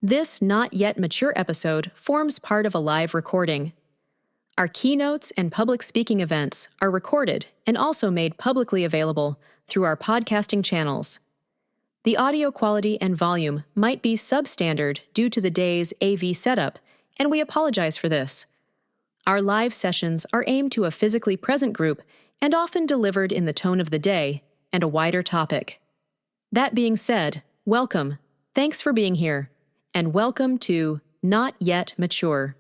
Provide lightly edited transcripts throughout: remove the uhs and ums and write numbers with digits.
This not yet mature episode forms part of a live recording. Our keynotes and public speaking events are recorded and also made publicly available through our podcasting channels. The audio quality and volume might be substandard due to the day's AV setup, and we apologize for this. Our live sessions are aimed to a physically present group and often delivered in the tone of the day and a wider topic. That being said, welcome, thanks for being here, and welcome to Not Yet Mature.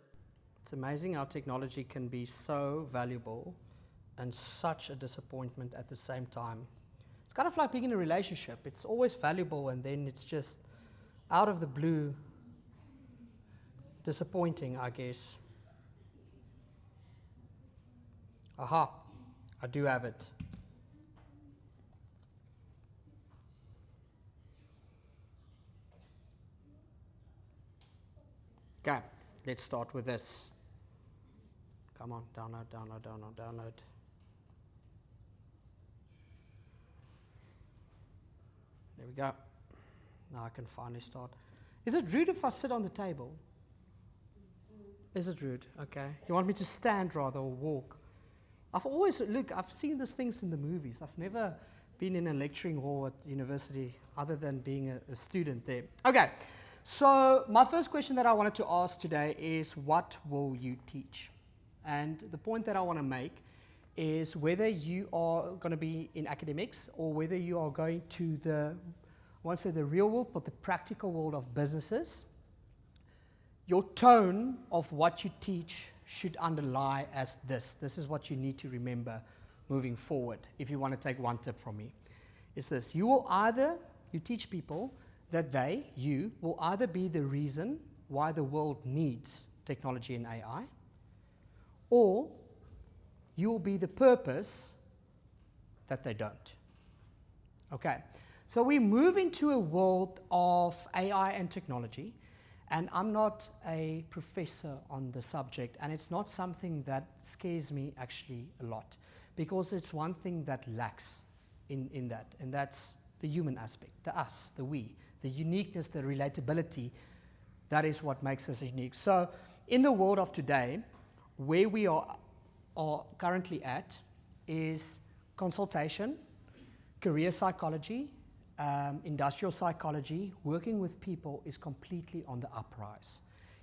It's amazing how technology can be so valuable and such a disappointment at the same time. It's kind of like being in a relationship. It's always valuable and then it's just out of the blue disappointing, I guess. Aha, I do have it. Okay, let's start with this. Come on, download. There we go. Now I can finally start. Is it rude if I sit on the table? Is it rude? Okay. You want me to stand rather or walk? I've seen these things in the movies. I've never been in a lecturing hall at university other than being a student there. Okay. So my first question that I wanted to ask today is, what will you teach? And the point that I want to make is whether you are going to be in academics or whether you are going to I won't say the real world, but the practical world of businesses, your tone of what you teach should underlie as this. This is what you need to remember moving forward if you want to take one tip from me. It's this. You teach people that you will either be the reason why the world needs technology and AI, or you will be the purpose that they don't. Okay, so we move into a world of AI and technology, and I'm not a professor on the subject, and it's not something that scares me actually a lot, because it's one thing that lacks in that, and that's the human aspect, the us, the we, the uniqueness, the relatability. That is what makes us unique. So in the world of today, where we are currently at is consultation, career psychology, industrial psychology. Working with people is completely on the uprise.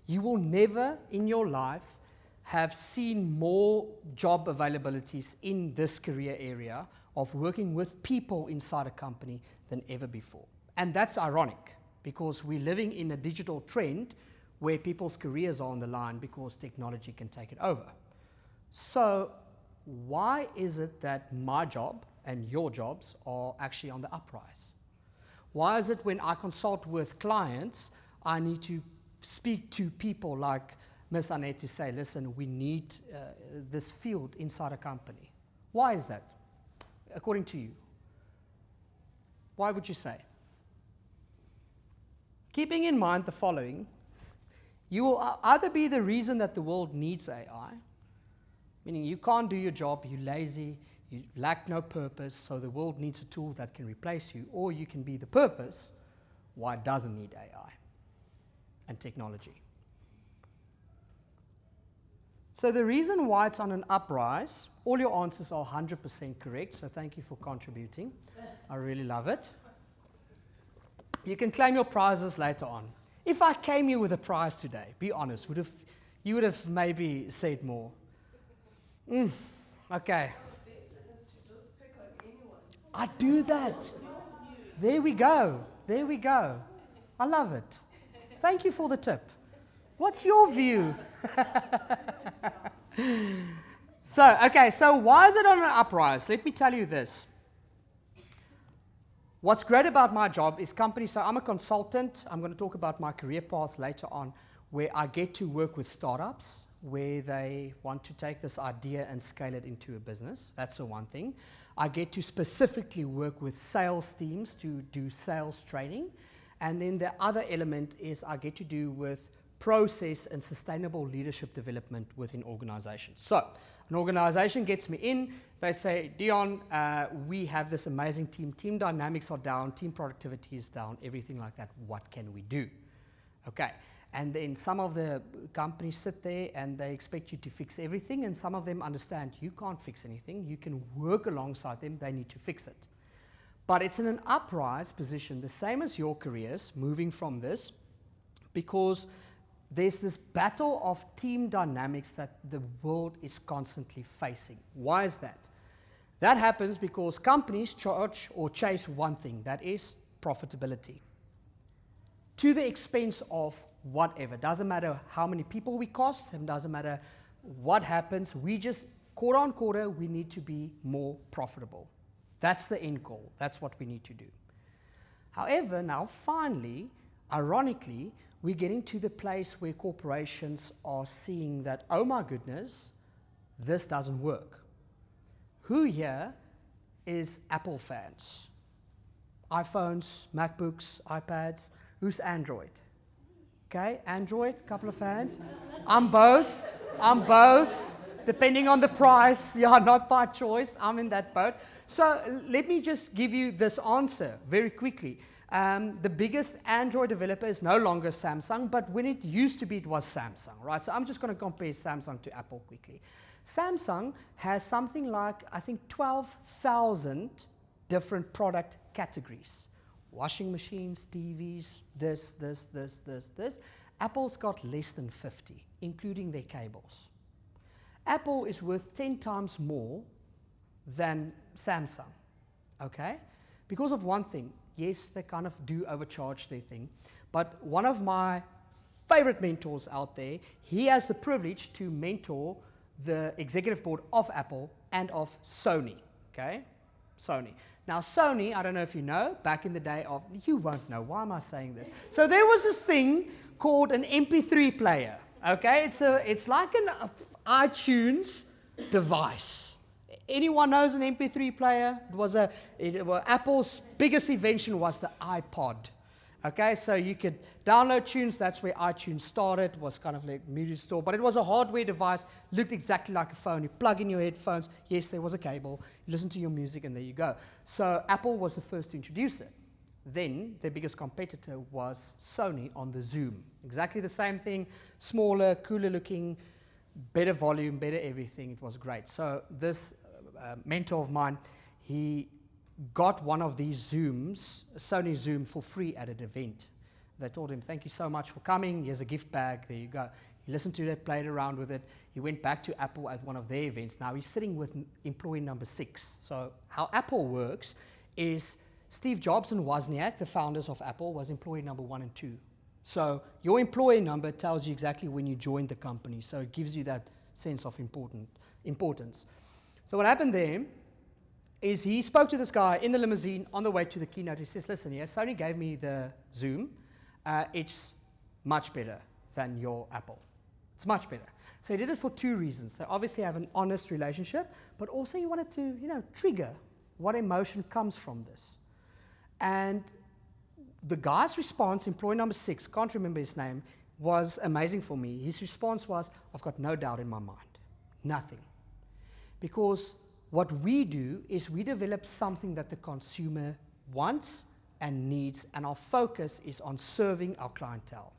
You will never in your life have seen more job availabilities in this career area of working with people inside a company than ever before. And that's ironic, because we're living in a digital trend where people's careers are on the line because technology can take it over. So why is it that my job and your jobs are actually on the uprise? Why is it when I consult with clients, I need to speak to people like Ms. Annette to say, listen, we need this field inside a company? Why is that, according to you? Why would you say? Keeping in mind the following, you will either be the reason that the world needs AI, meaning you can't do your job, you're lazy, you lack no purpose, so the world needs a tool that can replace you, or you can be the purpose why it doesn't need AI and technology. So the reason why it's on an uprise, all your answers are 100% correct, so thank you for contributing. I really love it. You can claim your prizes later on. If I came here with a prize today, be honest, you would have maybe said more. Okay. I do that. There we go. I love it. Thank you for the tip. What's your view? So why is it on an uprise? Let me tell you this. What's great about my job is companies, so I'm a consultant. I'm going to talk about my career path later on, where I get to work with startups, where they want to take this idea and scale it into a business. That's the one thing. I get to specifically work with sales teams to do sales training. And then the other element is I get to do with process and sustainable leadership development within organizations. So an organization gets me in, they say, Dion, we have this amazing team dynamics are down, team productivity is down, everything like that, what can we do? Okay. And then some of the companies sit there and they expect you to fix everything, and some of them understand you can't fix anything. You can work alongside them. They need to fix it. But it's in an uprise position, the same as your careers, moving from this, because there's this battle of team dynamics that the world is constantly facing. Why is that? That happens because companies charge or chase one thing, that is profitability, to the expense of whatever. Doesn't matter how many people we cost, and doesn't matter what happens. We just, quarter on quarter, we need to be more profitable. That's the end goal. That's what we need to do. However, now finally, ironically, we're getting to the place where corporations are seeing that, oh my goodness, this doesn't work. Who here is Apple fans? iPhones, MacBooks, iPads. Who's Android? Okay, Android, a couple of fans. I'm both, depending on the price. Yeah, not by choice, I'm in that boat. So let me just give you this answer very quickly. The biggest Android developer is no longer Samsung, but when it used to be, it was Samsung, right? So I'm just going to compare Samsung to Apple quickly. Samsung has something like, I think, 12,000 different product categories. Washing machines, TVs, this. Apple's got less than 50, including their cables. Apple is worth 10 times more than Samsung, okay? Because of one thing. Yes, they kind of do overcharge their thing, but one of my favorite mentors out there, he has the privilege to mentor the executive board of Apple and of Sony, okay? Sony. Now Sony, I don't know if you know, back in the day of, you won't know, why am I saying this? So there was this thing called an MP3 player, okay? It's like an iTunes device. Anyone knows an MP3 player? Apple's biggest invention was the iPod. Okay, so you could download tunes. That's where iTunes started. It was kind of like a music store, but it was a hardware device. Looked exactly like a phone. You plug in your headphones. Yes, there was a cable. You listen to your music, and there you go. So Apple was the first to introduce it. Then their biggest competitor was Sony on the Zoom. Exactly the same thing, smaller, cooler looking, better volume, better everything. It was great. So this mentor of mine, he got one of these Zooms, a Sony Zoom, for free at an event. They told him, thank you so much for coming. Here's a gift bag. There you go. He listened to it, played around with it. He went back to Apple at one of their events. Now he's sitting with employee number 6. So how Apple works is Steve Jobs and Wozniak, the founders of Apple, was employee number 1 and 2. So your employee number tells you exactly when you joined the company. So it gives you that sense of importance. So what happened there is he spoke to this guy in the limousine on the way to the keynote. He says, listen, yeah, Sony gave me the Zoom. It's much better than your Apple. It's much better. So he did it for 2 reasons. They obviously have an honest relationship, but also he wanted to, trigger what emotion comes from this. And the guy's response, employee number 6, can't remember his name, was amazing for me. His response was, I've got no doubt in my mind. Nothing. Because what we do is we develop something that the consumer wants and needs, and our focus is on serving our clientele.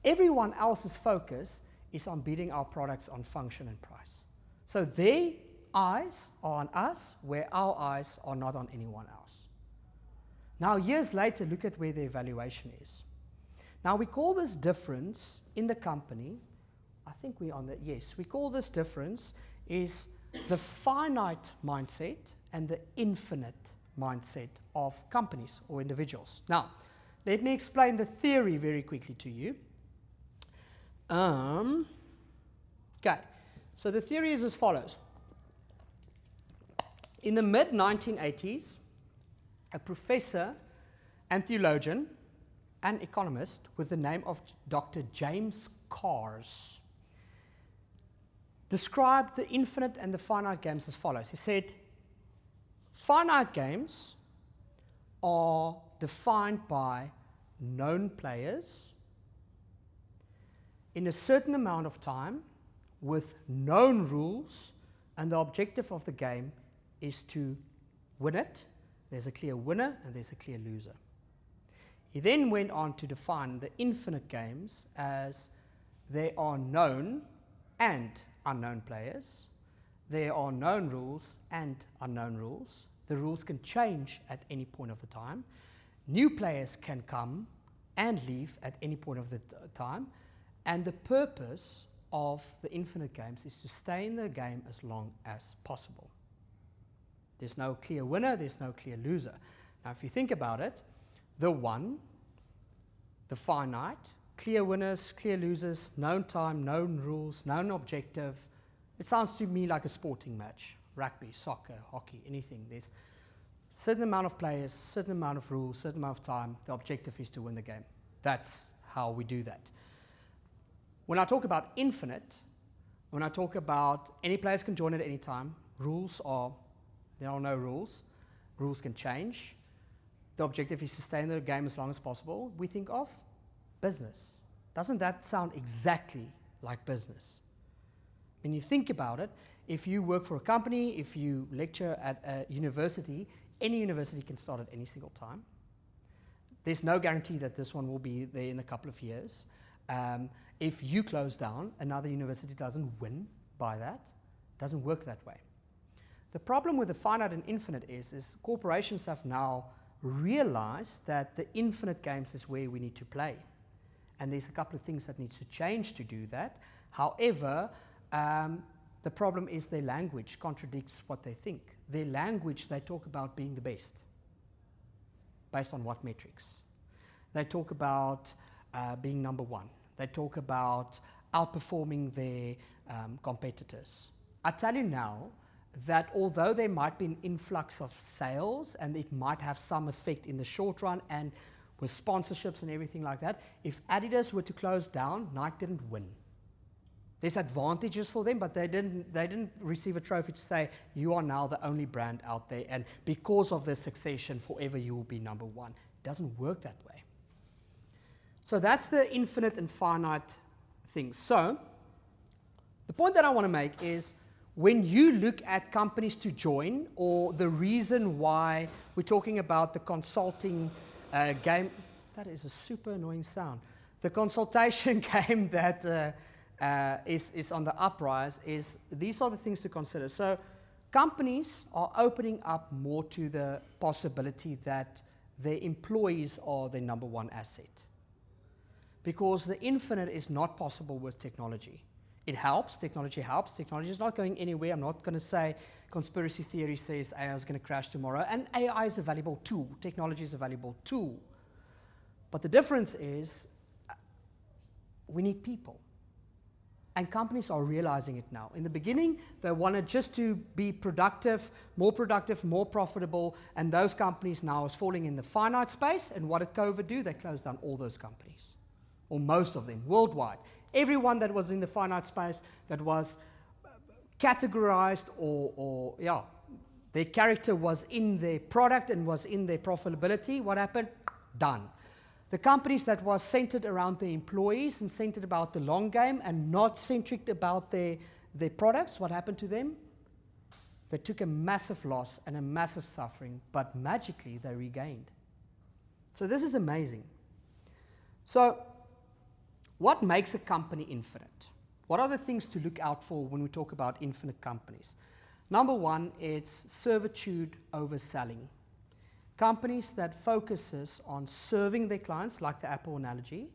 Everyone else's focus is on beating our products on function and price. So their eyes are on us, where our eyes are not on anyone else. Now, years later, look at where the evaluation is. Now, we call this difference in the company, I think we're on the, yes, we call this difference is the finite mindset and the infinite mindset of companies or individuals. Now, let me explain the theory very quickly to you. Okay, so the theory is as follows. In the mid-1980s, a professor and theologian and economist with the name of Dr. James Cars described the infinite and the finite games as follows. He said, finite games are defined by known players in a certain amount of time with known rules, and the objective of the game is to win it. There's a clear winner and there's a clear loser. He then went on to define the infinite games as there are known and unknown players. There are known rules and unknown rules. The rules can change at any point of the time. New players can come and leave at any point of the time. And the purpose of the infinite games is to stay in the game as long as possible. There's no clear winner, there's no clear loser. Now, if you think about it, the one, the finite, clear winners, clear losers, known time, known rules, known objective. It sounds to me like a sporting match. Rugby, soccer, hockey, anything. There's a certain amount of players, certain amount of rules, certain amount of time. The objective is to win the game. That's how we do that. When I talk about infinite, when I talk about any players can join at any time, there are no rules. Rules can change. The objective is to stay in the game as long as possible. We think of business. Doesn't that sound exactly like business? When you think about it, if you work for a company, if you lecture at a university, any university can start at any single time. There's no guarantee that this one will be there in a couple of years. If you close down, another university doesn't win by that. It doesn't work that way. The problem with the finite and infinite is corporations have now realized that the infinite games is where we need to play. And there's a couple of things that need to change to do that. However, the problem is their language contradicts what they think. Their language, they talk about being the best. Based on what metrics? They talk about being number one. They talk about outperforming their competitors. I tell you now that although there might be an influx of sales and it might have some effect in the short run and with sponsorships and everything like that, if Adidas were to close down, Nike didn't win. There's advantages for them, but they didn't receive a trophy to say, you are now the only brand out there, and because of this succession, forever you will be number one. It doesn't work that way. So that's the infinite and finite things. So the point that I want to make is when you look at companies to join, or the reason why we're talking about the consulting game, that is a super annoying sound. The consultation game that is on the uprise is, these are the things to consider. So companies are opening up more to the possibility that their employees are their number one asset. Because the infinite is not possible with technology. It helps, technology is not going anywhere. I'm not going to say conspiracy theory says AI is going to crash tomorrow, and AI is a valuable tool, technology is a valuable tool. But the difference is we need people. And companies are realizing it now. In the beginning, they wanted just to be productive, more profitable, and those companies now is falling in the finite space, and what did COVID do? They closed down all those companies, or most of them, worldwide. Everyone that was in the finite space that was categorized or their character was in their product and was in their profitability, what happened? Done. The companies that was centered around the employees and centered about the long game and not centric about their products, what happened to them? They took a massive loss and a massive suffering, but magically they regained. So this is amazing. So what makes a company infinite? What are the things to look out for when we talk about infinite companies? Number one, it's servitude over selling. Companies that focuses on serving their clients, like the Apple analogy,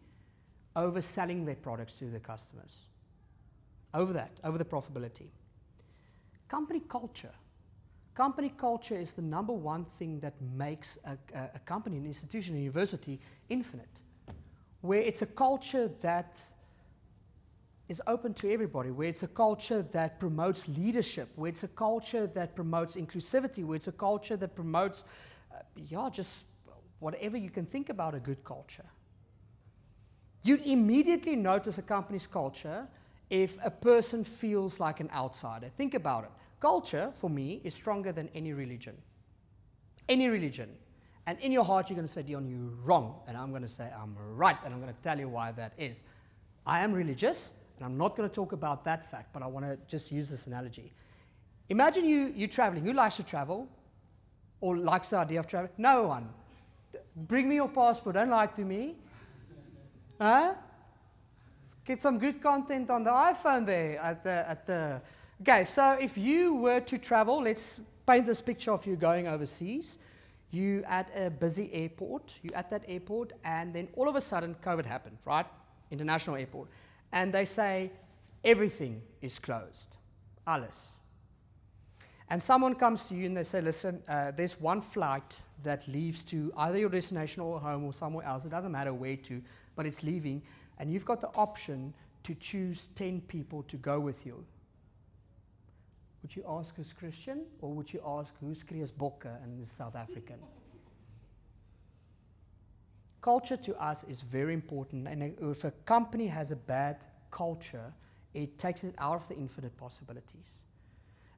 over selling their products to their customers. Over the profitability. Company culture. Company culture is the number one thing that makes a company, an institution, a university, infinite. Where it's a culture that is open to everybody, where it's a culture that promotes leadership, where it's a culture that promotes inclusivity, where it's a culture that promotes, just whatever you can think about a good culture. You'd immediately notice a company's culture if a person feels like an outsider. Think about it. Culture, for me, is stronger than any religion. Any religion. And in your heart, you're going to say, Dion, you're wrong. And I'm going to say, I'm right. And I'm going to tell you why that is. I am religious, and I'm not going to talk about that fact, but I want to just use this analogy. Imagine you traveling. Who likes to travel? Or likes the idea of traveling? No one. Bring me your passport. Don't lie to me. Huh? Get some good content on the iPhone there at the. Okay, so if you were to travel, let's paint this picture of you going overseas. You at a busy airport. You at that airport, and then all of a sudden, COVID happened, right? International airport, and they say everything is closed. Alles. And someone comes to you and they say, listen, there's one flight that leaves to either your destination or home or somewhere else. It doesn't matter where to, but it's leaving. And you've got the option to choose 10 people to go with you. Would you ask who's Christian, or would you ask who's Chris Bokke and is South African? Culture to us is very important, and if a company has a bad culture, it takes it out of the infinite possibilities.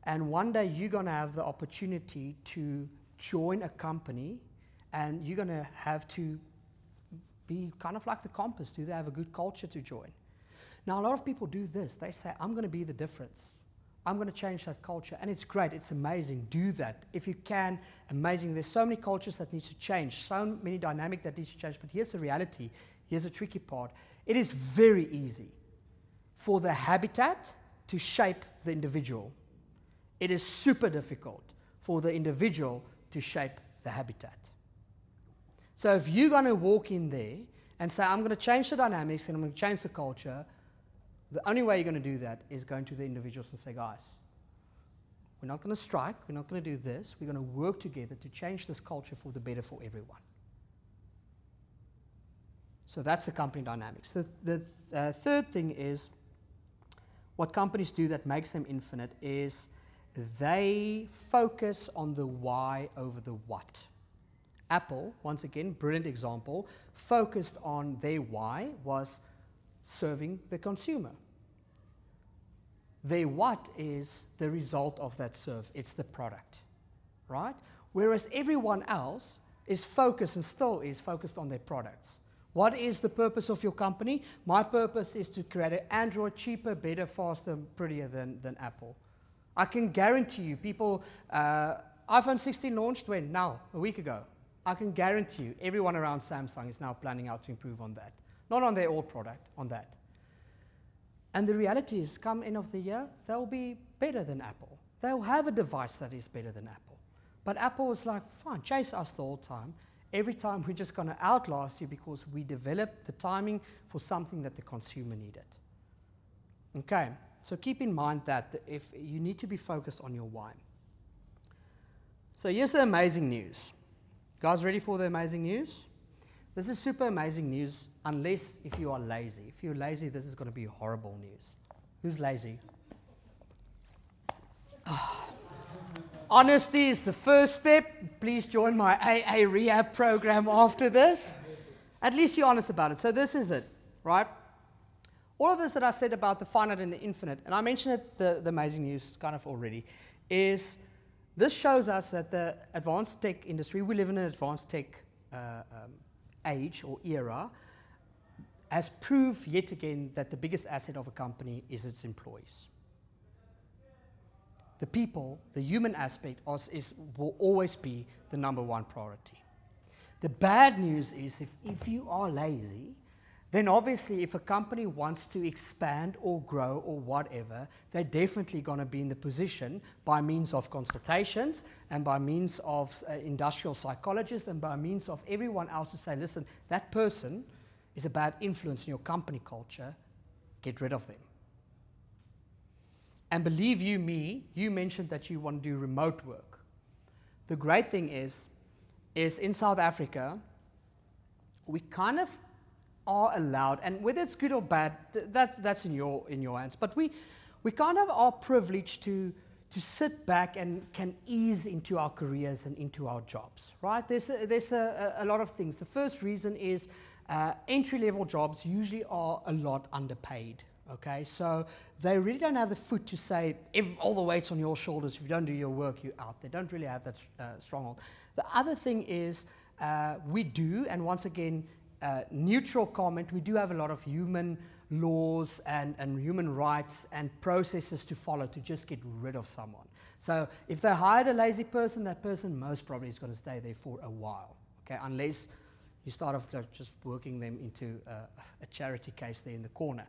And one day you're going to have the opportunity to join a company, and you're going to have to be kind of like the compass. Do they have a good culture to join? Now, a lot of people do this. They say, I'm going to be the difference. I'm going to change that culture. And it's great. It's amazing. Do that. If you can, amazing. There's so many cultures that need to change, so many dynamics that need to change. But here's the reality. Here's the tricky part. It is very easy for the habitat to shape the individual. It is super difficult for the individual to shape the habitat. So if you're going to walk in there and say, I'm going to change the dynamics and I'm going to change the culture, the only way you're going to do that is going to the individuals and say, guys, we're not going to strike, we're not going to do this, we're going to work together to change this culture for the better for everyone. So that's the company dynamics. The third thing is, what companies do that makes them infinite is they focus on the why over the what. Apple, once again, brilliant example, focused on their why was serving the consumer. Their what is the result of that serve. It's the product, right? Whereas everyone else is focused and still is focused on their products. What is the purpose of your company? My purpose is to create an Android cheaper, better, faster, prettier than Apple. I can guarantee you, people, iPhone 16 launched when? Now, a week ago. I can guarantee you, everyone around Samsung is now planning out to improve on that. Not on their old product, on that. And the reality is, come end of the year, they'll be better than Apple. They'll have a device that is better than Apple. But Apple was like, fine, chase us the whole time. Every time we're just going to outlast you because we developed the timing for something that the consumer needed. Okay, so keep in mind that if you need to be focused on your why. So here's the amazing news. Guys, ready for the amazing news? This is super amazing news, unless if you are lazy. If you're lazy, this is going to be horrible news. Who's lazy? Honesty is the first step. Please join my AA rehab program after this. At least you're honest about it. So this is it, right? All of this that I said about the finite and the infinite, and I mentioned it, the amazing news kind of already, is this shows us that the advanced tech industry, we live in an advanced tech age or era, has proved yet again that the biggest asset of a company is its employees. The people, the human aspect will always be the number one priority. The bad news is if you are lazy, then obviously if a company wants to expand or grow or whatever, they're definitely going to be in the position by means of consultations and by means of industrial psychologists and by means of everyone else to say, listen, that person is a bad influence in your company culture, get rid of them. And believe you me, you mentioned that you want to do remote work. The great thing is in South Africa, we kind of are allowed, and whether it's good or bad, that's in your hands. But we kind of are privileged to sit back and can ease into our careers and into our jobs, right? There's a lot of things. The first reason is entry-level jobs usually are a lot underpaid. Okay, so they really don't have the foot to say, if all the weight's on your shoulders, if you don't do your work, you're out. They don't really have that stronghold. The other thing is we do, and once again, neutral comment, we do have a lot of human laws and human rights and processes to follow to just get rid of someone. So if they hired a lazy person, that person most probably is going to stay there for a while. okay, unless you start off just working them into a charity case there in the corner.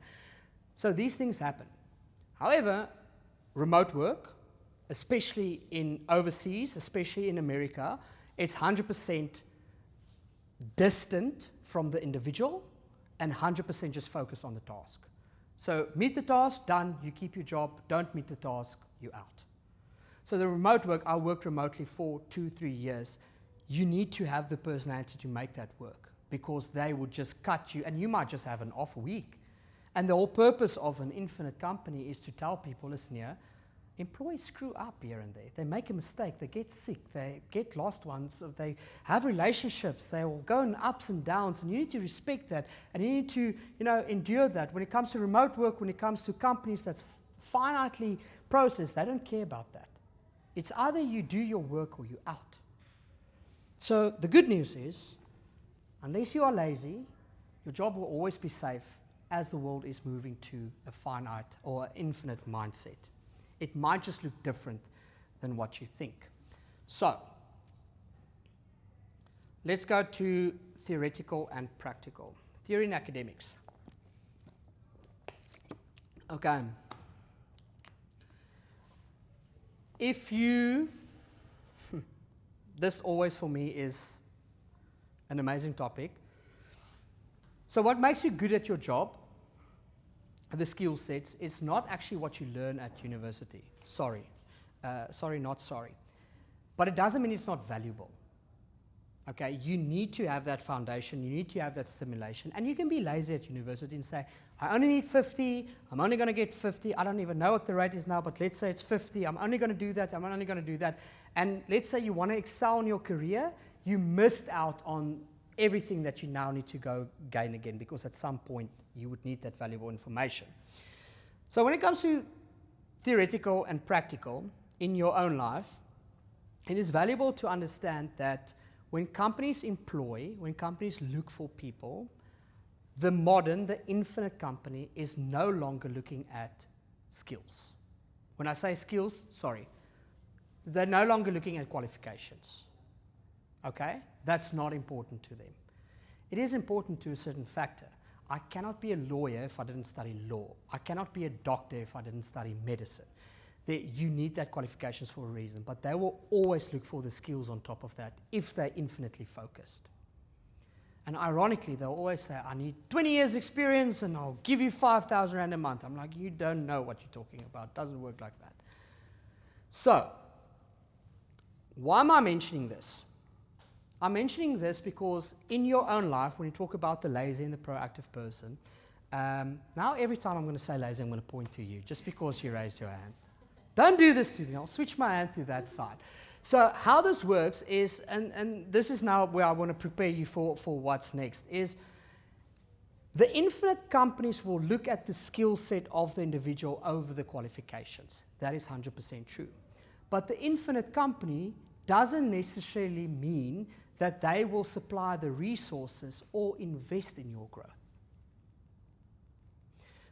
So these things happen. However, remote work, especially in overseas, especially in America, it's 100% distant from the individual and 100% just focused on the task. So meet the task, done, you keep your job. Don't meet the task, you're out. So the remote work, I worked remotely for 2-3 years. You need to have the personality to make that work, because they would just cut you, and you might just have an off week. And the whole purpose of an infinite company is to tell people, listen here, employees screw up here and there. They make a mistake, they get sick, they get lost ones, they have relationships, they will go in ups and downs, and you need to respect that, and you need to, endure that. When it comes to remote work, when it comes to companies that's finitely processed, they don't care about that. It's either you do your work or you're out. So the good news is, unless you are lazy, your job will always be safe as the world is moving to a finite or infinite mindset. It might just look different than what you think. So, let's go to theoretical and practical. Theory and academics. Okay. If you, this always for me is an amazing topic. So what makes you good at your job, the skill sets, is not actually what you learn at university. Sorry, not sorry. But it doesn't mean it's not valuable. Okay, you need to have that foundation, you need to have that stimulation, and you can be lazy at university and say, I only need 50, I'm only going to get 50, I don't even know what the rate is now, but let's say it's 50, I'm only going to do that, I'm only going to do that. And let's say you want to excel in your career, you missed out on everything that you now need to go gain again, because at some point you would need that valuable information. So when it comes to theoretical and practical in your own life, it is valuable to understand that when companies employ, when companies look for people, the infinite company is no longer looking at skills. When I say skills, they're no longer looking at qualifications. Okay? That's not important to them. It is important to a certain factor. I cannot be a lawyer if I didn't study law. I cannot be a doctor if I didn't study medicine. You need that qualifications for a reason, but they will always look for the skills on top of that if they're infinitely focused. And ironically, they'll always say, I need 20 years experience and I'll give you 5,000 Rand a month. I'm like, you don't know what you're talking about. It doesn't work like that. So, why am I mentioning this? I'm mentioning this because in your own life, when you talk about the lazy and the proactive person, now every time I'm going to say lazy, I'm going to point to you, just because you raised your hand. Don't do this to me. I'll switch my hand to that side. So how this works is, and this is now where I want to prepare you for what's next, is the infinite companies will look at the skill set of the individual over the qualifications. That is 100% true. But the infinite company doesn't necessarily mean that they will supply the resources or invest in your growth.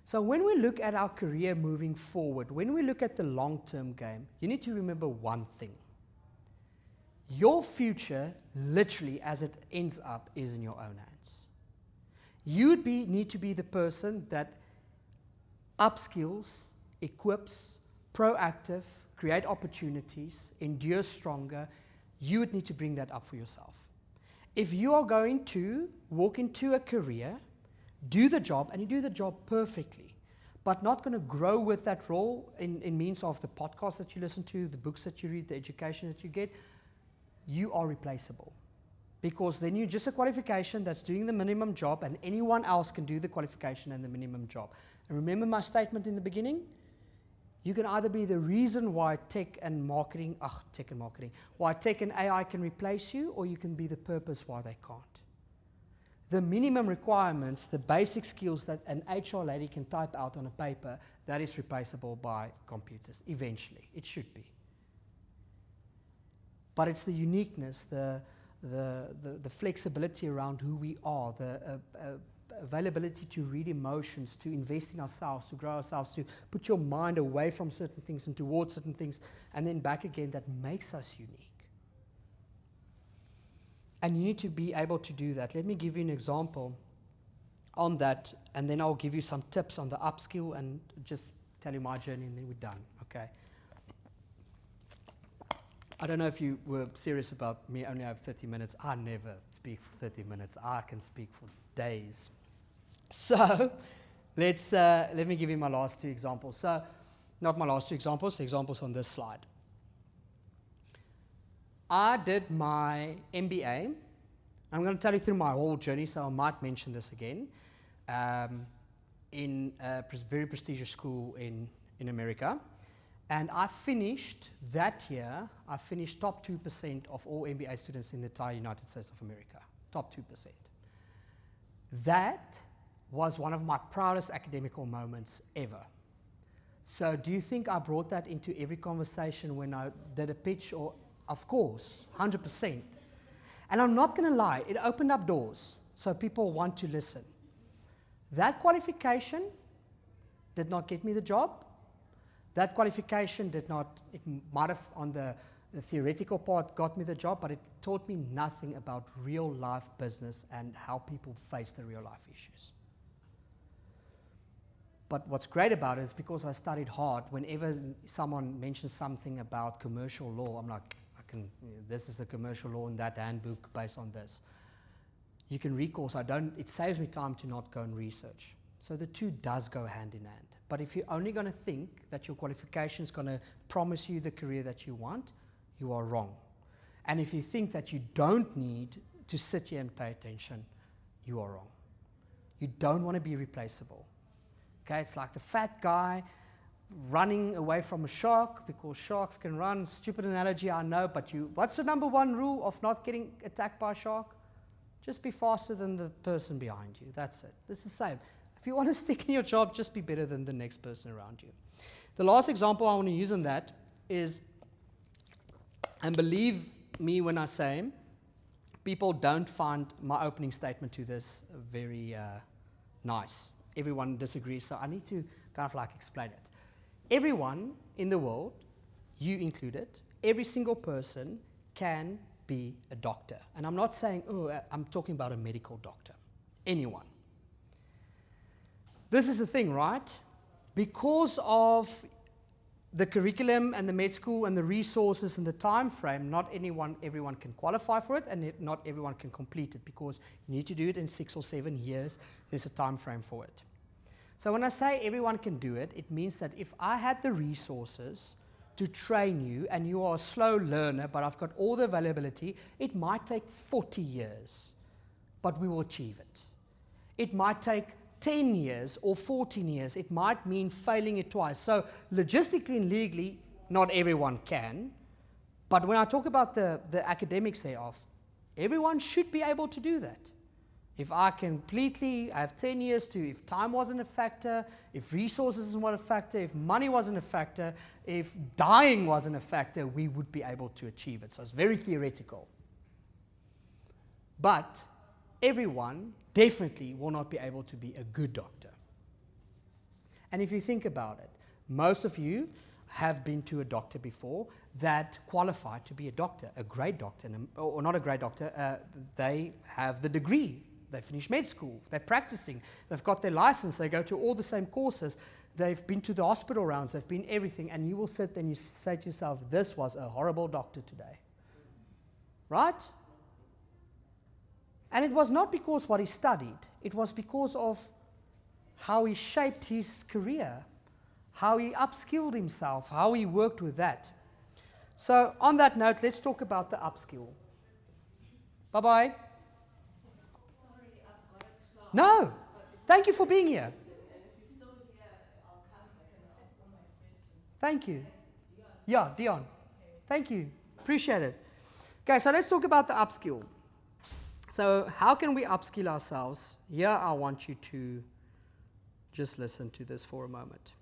So when we look at our career moving forward, when we look at the long-term game, you need to remember one thing. Your future, literally, as it ends up, is in your own hands. You need to be the person that upskills, equips, proactive, create opportunities, endure stronger. You would need to bring that up for yourself. If you are going to walk into a career, do the job, and you do the job perfectly, but not going to grow with that role in means of the podcasts that you listen to, the books that you read, the education that you get, you are replaceable. Because then you're just a qualification that's doing the minimum job, and anyone else can do the qualification and the minimum job. And remember my statement in the beginning? You can either be the reason why tech and marketing, why tech and AI can replace you, or you can be the purpose why they can't. The minimum requirements, the basic skills that an HR lady can type out on a paper, that is replaceable by computers, eventually. It should be. But it's the uniqueness, the flexibility around who we are, the availability to read emotions, to invest in ourselves, to grow ourselves, to put your mind away from certain things and towards certain things, and then back again, that makes us unique. And you need to be able to do that. Let me give you an example on that, and then I'll give you some tips on the upskill and just tell you my journey, and then we're done, okay? I don't know if you were serious about me only have 30 minutes. I never speak for 30 minutes. I can speak for days. So let me give you my last 2 examples. So, not my last 2 examples, the examples on this slide. I did my MBA. I'm going to tell you through my whole journey, so I might mention this again, in a very prestigious school in America. And I finished that year, I finished top 2% of all MBA students in the entire United States of America. Top 2%. That was one of my proudest academical moments ever. So do you think I brought that into every conversation when I did a pitch? Or, of course, 100%. And I'm not going to lie, it opened up doors so people want to listen. That qualification did not get me the job. That qualification did not, it might have on the theoretical part got me the job, but it taught me nothing about real life business and how people face the real life issues. But what's great about it is because I studied hard, whenever someone mentions something about commercial law, I'm like, this is the commercial law in that handbook based on this. You can recall, so it saves me time to not go and research. So the two does go hand in hand. But if you're only going to think that your qualification is going to promise you the career that you want, you are wrong. And if you think that you don't need to sit here and pay attention, you are wrong. You don't want to be replaceable. Okay, it's like the fat guy running away from a shark, because sharks can run. Stupid analogy, I know, but what's the number 1 rule of not getting attacked by a shark? Just be faster than the person behind you. That's it. It's the same. If you want to stick in your job, just be better than the next person around you. The last example I want to use on that is, and believe me when I say, people don't find my opening statement to this very nice. Everyone disagrees, so I need to kind of like explain it. Everyone in the world, you included, every single person can be a doctor. And I'm not saying, I'm talking about a medical doctor. Anyone. This is the thing, right? Because of the curriculum and the med school and the resources and the time frame, not everyone can qualify for it, and not everyone can complete it, because you need to do it in 6 or 7 years. There's a time frame for it. So when I say everyone can do it, it means that if I had the resources to train you, and you are a slow learner, but I've got all the availability, it might take 40 years, but we will achieve it. It might take 10 years or 14 years. It might mean failing it twice. So logistically and legally, not everyone can. But when I talk about the academics thereof, everyone should be able to do that. If I have 10 years to, if time wasn't a factor, if resources weren't a factor, if money wasn't a factor, if dying wasn't a factor, we would be able to achieve it. So it's very theoretical. But everyone definitely will not be able to be a good doctor. And if you think about it, most of you have been to a doctor before that qualified to be a doctor, a great doctor, or not a great doctor, they have the degree. They finish med school, they're practicing, they've got their license, they go to all the same courses, they've been to the hospital rounds, they've been everything, and you will sit there and you say to yourself, this was a horrible doctor today. Right? And it was not because what he studied, it was because of how he shaped his career, how he upskilled himself, how he worked with that. So on that note, let's talk about the upskill. Bye-bye. No, thank you for being here. Thank you. Yeah, Dion. Thank you. Appreciate it. Okay, so let's talk about the upskill. So how can we upskill ourselves? Here I want you to just listen to this for a moment.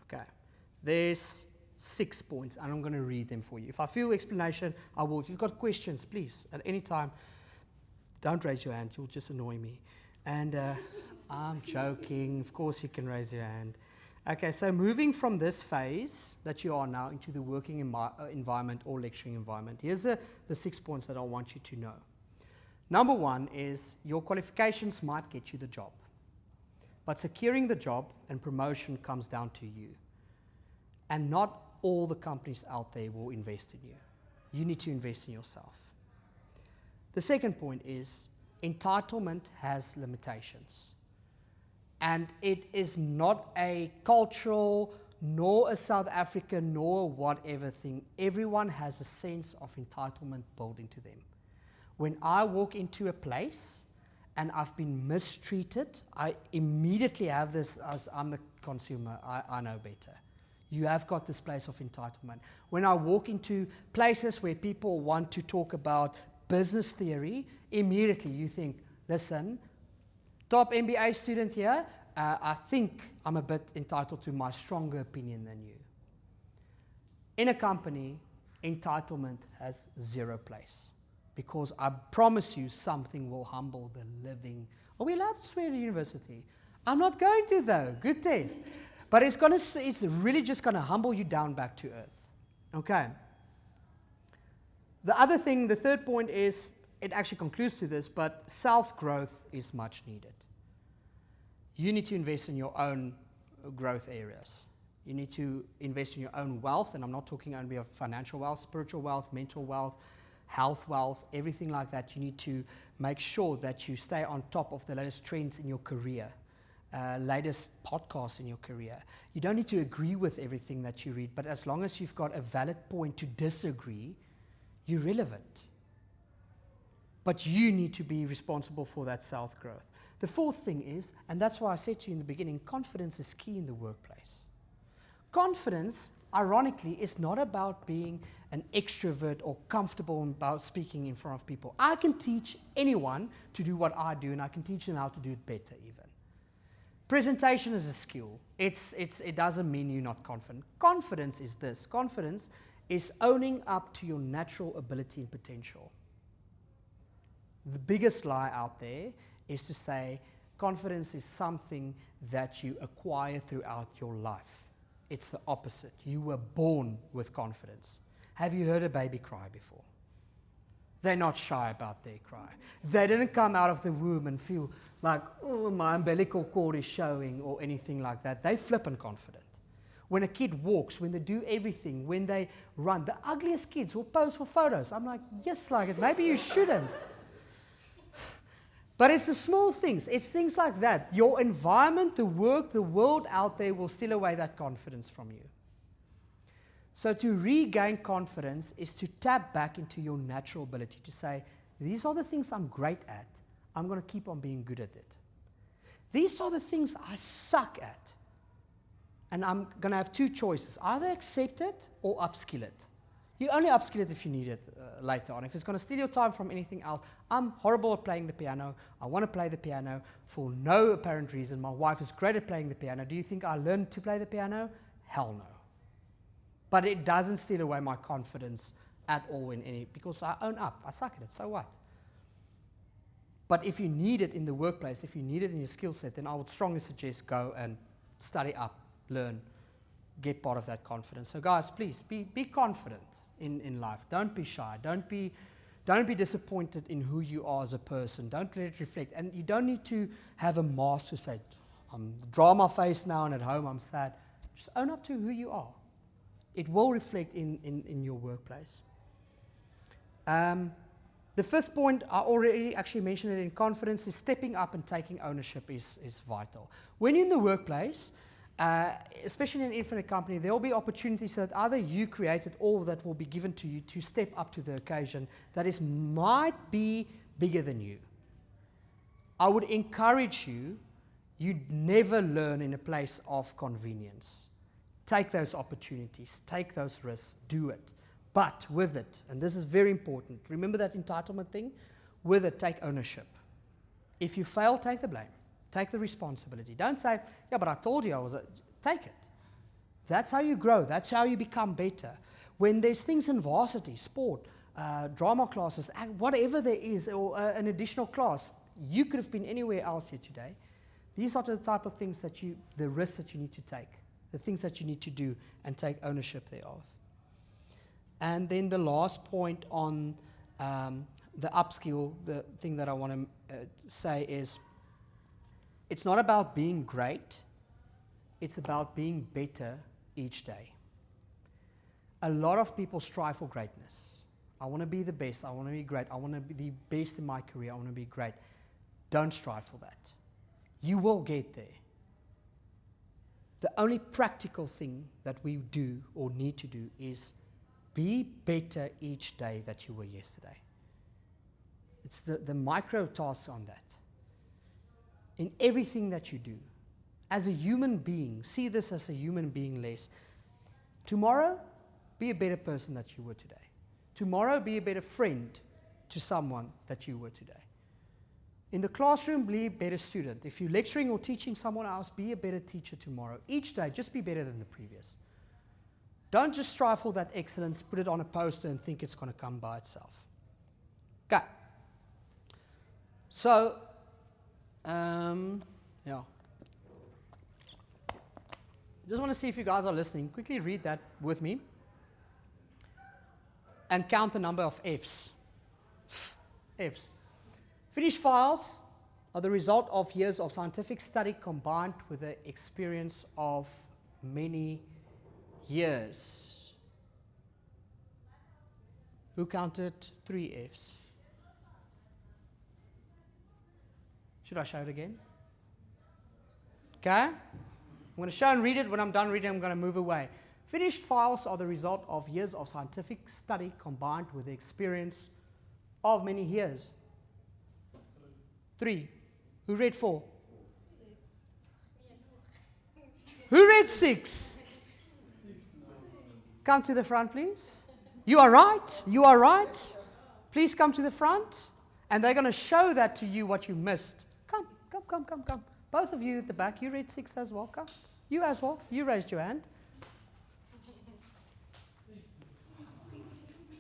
Okay, there's 6 points, and I'm going to read them for you. If I feel explanation, I will. If you've got questions, please, at any time, don't raise your hand. You'll just annoy me. And I'm joking. Of course you can raise your hand. Okay, so moving from this phase that you are now into the working environment or lecturing environment, here's the 6 points that I want you to know. Number 1 is your qualifications might get you the job, but securing the job and promotion comes down to you. And not all the companies out there will invest in you. You need to invest in yourself. The second point is entitlement has limitations. And it is not a cultural, nor a South African, nor whatever thing. Everyone has a sense of entitlement built into them. When I walk into a place and I've been mistreated, I immediately have this, as I'm the consumer, I know better. You have got this place of entitlement. When I walk into places where people want to talk about business theory, immediately you think, listen, top MBA student here, I think I'm a bit entitled to my stronger opinion than you. In a company, entitlement has zero place. Because I promise you something will humble the living. Are we allowed to swear at university? I'm not going to though, good test. But it's really just going to humble you down back to earth. Okay. The other thing, the third point is, it actually concludes to this, but self-growth is much needed. You need to invest in your own growth areas. You need to invest in your own wealth, and I'm not talking only of financial wealth, spiritual wealth, mental wealth, health wealth, everything like that. You need to make sure that you stay on top of the latest trends in your career, latest podcasts in your career. You don't need to agree with everything that you read, but as long as you've got a valid point to disagree, you're relevant. But you need to be responsible for that self-growth. The fourth thing is, and that's why I said to you in the beginning, confidence is key in the workplace. Confidence, ironically, is not about being an extrovert or comfortable about speaking in front of people. I can teach anyone to do what I do, and I can teach them how to do it better even. Presentation is a skill. It doesn't mean you're not confident. Confidence is this. Confidence is owning up to your natural ability and potential. The biggest lie out there is to say confidence is something that you acquire throughout your life. It's the opposite. You were born with confidence. Have you heard a baby cry before? They're not shy about their cry. They didn't come out of the womb and feel like, oh, my umbilical cord is showing or anything like that. They flippant confident. When a kid walks, when they do everything, when they run, the ugliest kids will pose for photos. I'm like, yes, like it. Maybe you shouldn't. But it's the small things. It's things like that. Your environment, the work, the world out there will steal away that confidence from you. So to regain confidence is to tap back into your natural ability to say, these are the things I'm great at. I'm going to keep on being good at it. These are the things I suck at. And I'm going to have two choices. Either accept it or upskill it. You only upskill it if you need it later on. If it's going to steal your time from anything else, I'm horrible at playing the piano. I want to play the piano for no apparent reason. My wife is great at playing the piano. Do you think I learned to play the piano? Hell no. But it doesn't steal away my confidence at all in any, because I own up. I suck at it, so what? But if you need it in the workplace, if you need it in your skill set, then I would strongly suggest go and study up, learn, get part of that confidence. So guys, please, be confident in life. Don't be shy. Don't be disappointed in who you are as a person. Don't let it reflect. And you don't need to have a mask to say, I'm draw my face now and at home I'm sad. Just own up to who you are. It will reflect in your workplace. The fifth point, I already actually mentioned it in confidence, is stepping up and taking ownership is vital. When you're in the workplace, especially in an infinite company, there will be opportunities that either you created or that will be given to you to step up to the occasion that might be bigger than you. I would encourage you, you'd never learn in a place of convenience. Take those opportunities, take those risks, do it. But with it, and this is very important, remember that entitlement thing? With it, take ownership. If you fail, take the blame. Take the responsibility. Don't say, yeah, but I told you I was take it. That's how you grow. That's how you become better. When there's things in varsity, sport, drama classes, whatever there is, or an additional class, you could have been anywhere else here today. These are the type of things the risks that you need to take. the things that you need to do, and take ownership thereof. And then the last point on the upskill, the thing that I want to say is, it's not about being great, it's about being better each day. A lot of people strive for greatness. I want to be the best, I want to be great, I want to be the best in my career, I want to be great. Don't strive for that. You will get there. The only practical thing that we do or need to do is be better each day that you were yesterday. It's the micro tasks on that. In everything that you do, as a human being, see this as a human being less. Tomorrow, be a better person that you were today. Tomorrow, be a better friend to someone that you were today. In the classroom, be a better student. If you're lecturing or teaching someone else, be a better teacher tomorrow. Each day, just be better than the previous. Don't just strive for that excellence, put it on a poster and think it's going to come by itself. Okay. So, yeah. Just want to see if you guys are listening. Quickly read that with me. And count the number of F's. F's. Finished files are the result of years of scientific study combined with the experience of many years. Who counted 3 F's? Should I show it again? Okay. I'm going to show and read it. When I'm done reading, I'm going to move away. Finished files are the result of years of scientific study combined with the experience of many years. 3. Who read 4? 6. Who read 6? Come to the front, please. You are right. You are right. Please come to the front. And they're going to show that to you what you missed. Come. Both of you at the back, you read 6 as well. Come. You as well. You raised your hand.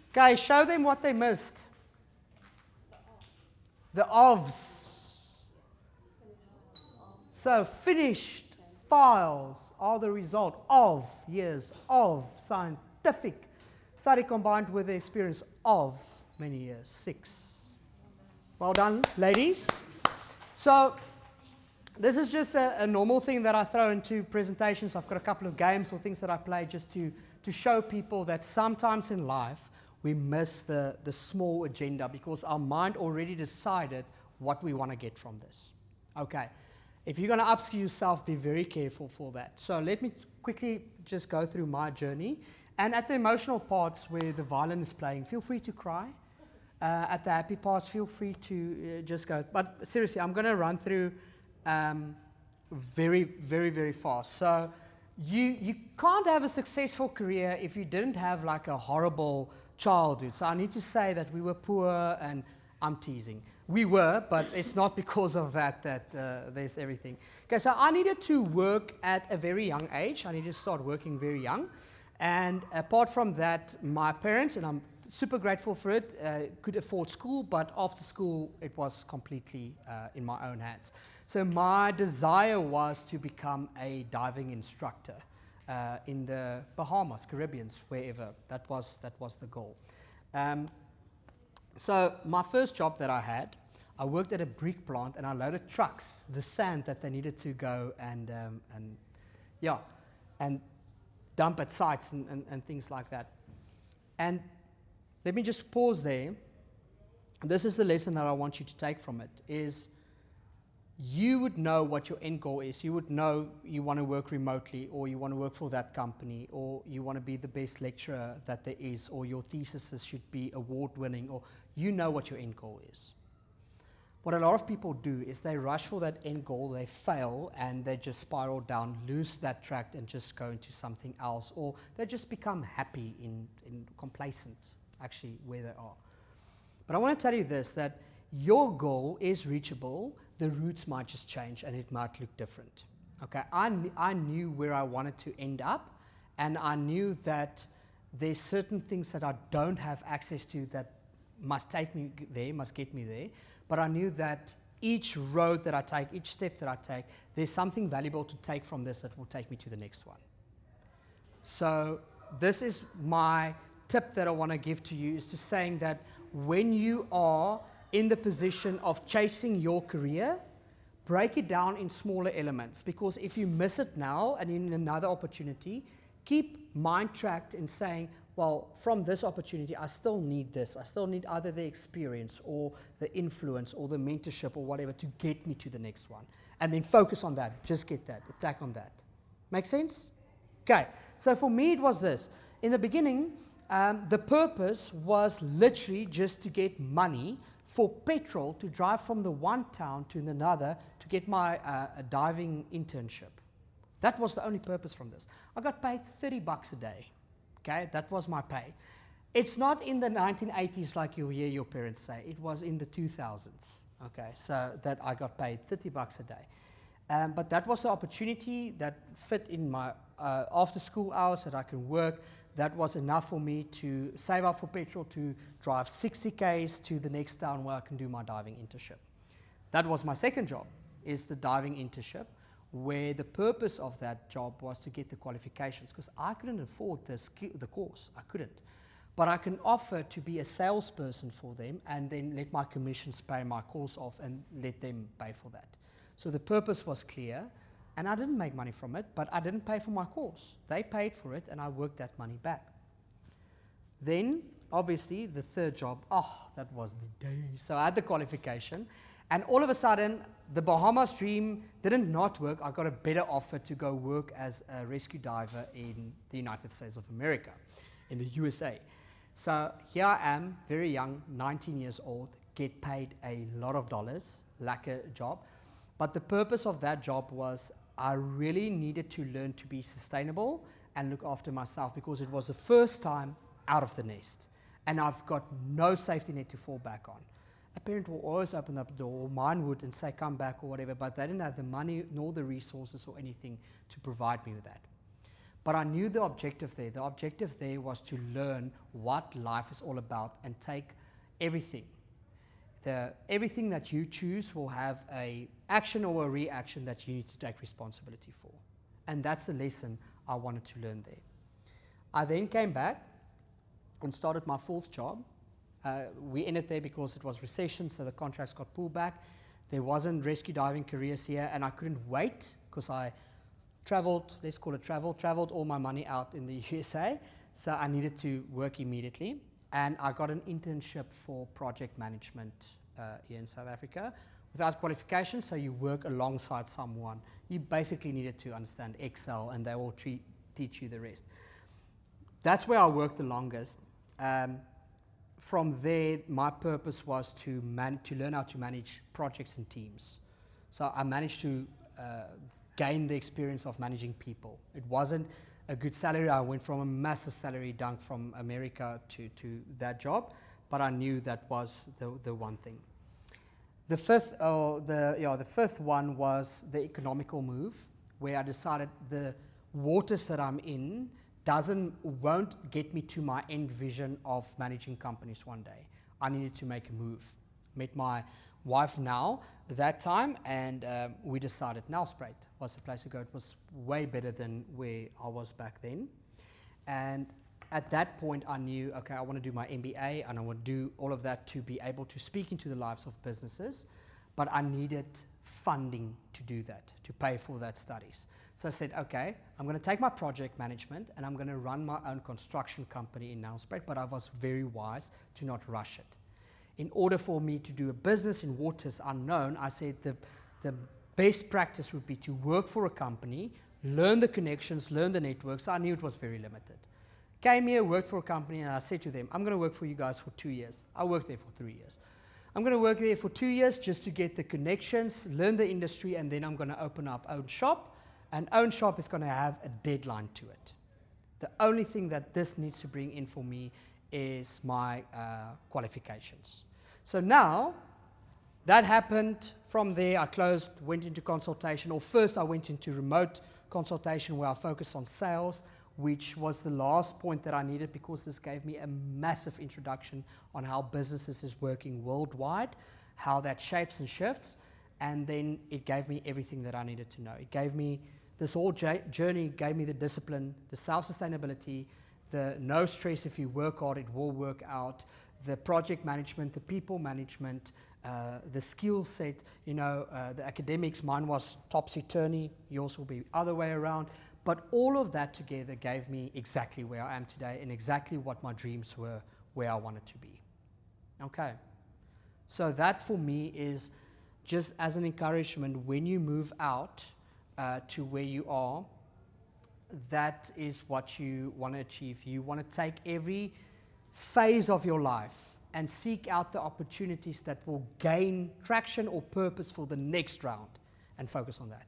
Okay, show them what they missed. The ofs. So finished files are the result of years of scientific study combined with the experience of many years. 6. Well done, ladies. So this is just a normal thing that I throw into presentations. I've got a couple of games or things that I play just to show people that sometimes in life we miss the small agenda because our mind already decided what we want to get from this. Okay. If you're going to upskill yourself, be very careful for that. So let me quickly just go through my journey. And at the emotional parts where the violin is playing, feel free to cry. At the happy parts, feel free to just go. But seriously, I'm going to run through very, very, very fast. So you can't have a successful career if you didn't have like a horrible childhood. So I need to say that we were poor, and I'm teasing. We were, but it's not because of that there's everything. Okay, so I needed to work at a very young age. I needed to start working very young. And apart from that, my parents, and I'm super grateful for it, could afford school, but after school, it was completely in my own hands. So my desire was to become a diving instructor in the Bahamas, Caribbean, wherever. That was the goal. So my first job that I had, I worked at a brick plant and I loaded trucks, the sand that they needed to go and dump at sites and things like that. And let me just pause there. This is the lesson that I want you to take from it, is you would know what your end goal is. You would know you want to work remotely, or you want to work for that company, or you want to be the best lecturer that there is, or your thesis should be award-winning, or you know what your end goal is. What a lot of people do is they rush for that end goal, they fail, and they just spiral down, lose that track, and just go into something else, or they just become happy in complacent, actually, where they are. But I want to tell you this, that your goal is reachable, the routes might just change, and it might look different. Okay, I knew where I wanted to end up, and I knew that there's certain things that I don't have access to that must take me there, must get me there. But I knew that each road that I take, each step that I take, there's something valuable to take from this that will take me to the next one. So this is my tip that I want to give to you, is to saying that when you are in the position of chasing your career, break it down in smaller elements, because if you miss it now and in another opportunity, keep mind tracked in saying, well, from this opportunity, I still need this. I still need either the experience or the influence or the mentorship or whatever to get me to the next one. And then focus on that. Just get that. Attack on that. Make sense? Okay. So for me, it was this. In the beginning, the purpose was literally just to get money for petrol to drive from the one town to another to get my diving internship. That was the only purpose from this. I got paid $30 a day. Okay, that was my pay. It's not in the 1980s like you hear your parents say. It was in the 2000s. Okay, so that I got paid $30 a day. But that was the opportunity that fit in my after school hours that I can work. That was enough for me to save up for petrol to drive 60 Ks to the next town where I can do my diving internship. That was my second job, is the diving internship, where the purpose of that job was to get the qualifications, because I couldn't afford the course. I couldn't. But I can offer to be a salesperson for them and then let my commissions pay my course off and let them pay for that. So the purpose was clear. And I didn't make money from it, but I didn't pay for my course. They paid for it, and I worked that money back. Then, obviously, the third job, that was the day. So I had the qualification, and all of a sudden, the Bahamas dream didn't not work. I got a better offer to go work as a rescue diver in the United States of America, in the USA. So here I am, very young, 19 years old, get paid a lot of dollars, lack a job. But the purpose of that job was I really needed to learn to be sustainable and look after myself, because it was the first time out of the nest. And I've got no safety net to fall back on. A parent will always open up the door, or mine would, and say, come back or whatever, but they didn't have the money nor the resources or anything to provide me with that. But I knew the objective there. The objective there was to learn what life is all about and take everything. Everything that you choose will have an action or a reaction that you need to take responsibility for. And that's the lesson I wanted to learn there. I then came back and started my fourth job. We ended there because it was recession, so the contracts got pulled back. There wasn't rescue diving careers here, and I couldn't wait because I traveled, let's call it traveled all my money out in the USA, so I needed to work immediately. And I got an internship for project management here in South Africa without qualifications, so you work alongside someone. You basically needed to understand Excel, and they will teach you the rest. That's where I worked the longest. From there, my purpose was to learn how to manage projects and teams. So I managed to gain the experience of managing people. It wasn't a good salary. I went from a massive salary dunk from America to that job, but I knew that was the one thing. The fifth one was the economical move, where I decided the waters that I'm in won't get me to my end vision of managing companies one day. I needed to make a move. Met my wife now at that time, and we decided Nelspruit was the place to go. It was way better than where I was back then. And at that point, I knew, okay, I want to do my MBA, and I want to do all of that to be able to speak into the lives of businesses, but I needed funding to do that, to pay for that studies. So I said, okay, I'm going to take my project management, and I'm going to run my own construction company in Nelspruit, but I was very wise to not rush it. In order for me to do a business in waters unknown, I said the best practice would be to work for a company, learn the connections, learn the networks. So I knew it was very limited. Came here, worked for a company, and I said to them, I'm going to work for you guys for 2 years. I worked there for 3 years. I'm going to work there for 2 years just to get the connections, learn the industry, and then I'm going to open up own shop. And own shop is going to have a deadline to it. The only thing that this needs to bring in for me is my qualifications. So now, that happened. From there, I closed, went into consultation, or first I went into remote consultation where I focused on sales, which was the last point that I needed, because this gave me a massive introduction on how businesses is working worldwide, how that shapes and shifts, and then it gave me everything that I needed to know. It gave me this whole journey gave me the discipline, the self-sustainability, the no stress. If you work hard, it will work out, the project management, the people management, the skill set, the academics. Mine was topsy-turvy, yours will be other way around. But all of that together gave me exactly where I am today and exactly what my dreams were, where I wanted to be. Okay. So that for me is just as an encouragement, when you move out to where you are, that is what you want to achieve. You want to take every phase of your life and seek out the opportunities that will gain traction or purpose for the next round and focus on that.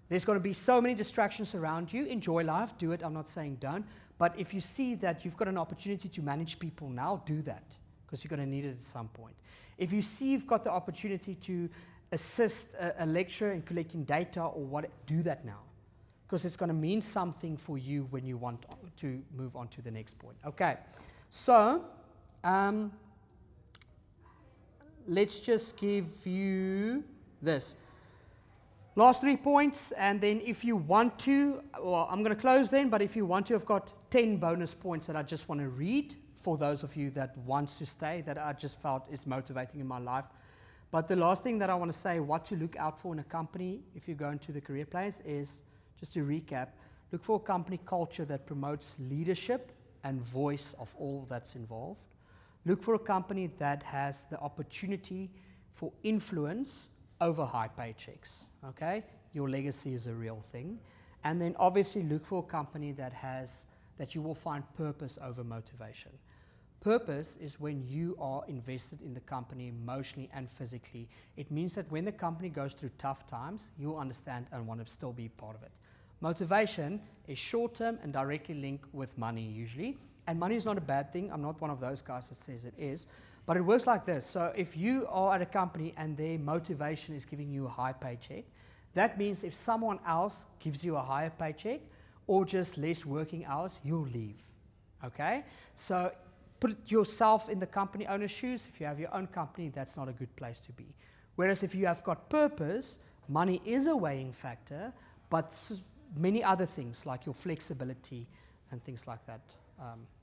There's going to be so many distractions around you. Enjoy life, do it. I'm not saying don't. But if you see that you've got an opportunity to manage people now, do that, because you're going to need it at some point. If you see you've got the opportunity to assist a lecturer in collecting data or what, do that now, because it's going to mean something for you when you want to move on to the next point. Okay, so let's just give you this. Last 3 points, and then if you want to, well, I'm going to close then, but if you want to, I've got 10 bonus points that I just want to read for those of you that want to stay, that I just felt is motivating in my life. But the last thing that I want to say, what to look out for in a company if you go into the career place is, just to recap, look for a company culture that promotes leadership and voice of all that's involved. Look for a company that has the opportunity for influence over high paychecks, okay? Your legacy is a real thing. And then obviously look for a company that you will find purpose over motivation. Purpose is when you are invested in the company emotionally and physically. It means that when the company goes through tough times, you'll understand and want to still be part of it. Motivation is short-term and directly linked with money usually. And money is not a bad thing. I'm not one of those guys that says it is. But it works like this. So if you are at a company and their motivation is giving you a high paycheck, that means if someone else gives you a higher paycheck or just less working hours, you'll leave. Okay? So put yourself in the company owner's shoes. If you have your own company, that's not a good place to be. Whereas if you have got purpose, money is a weighing factor, but many other things like your flexibility and things like that.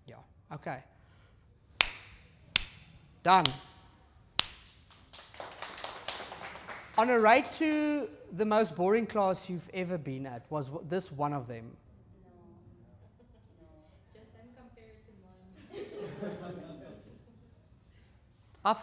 Yeah. Okay. Done. On a rate to the most boring class you've ever been at, was this one of them? No. Just compared to mine. I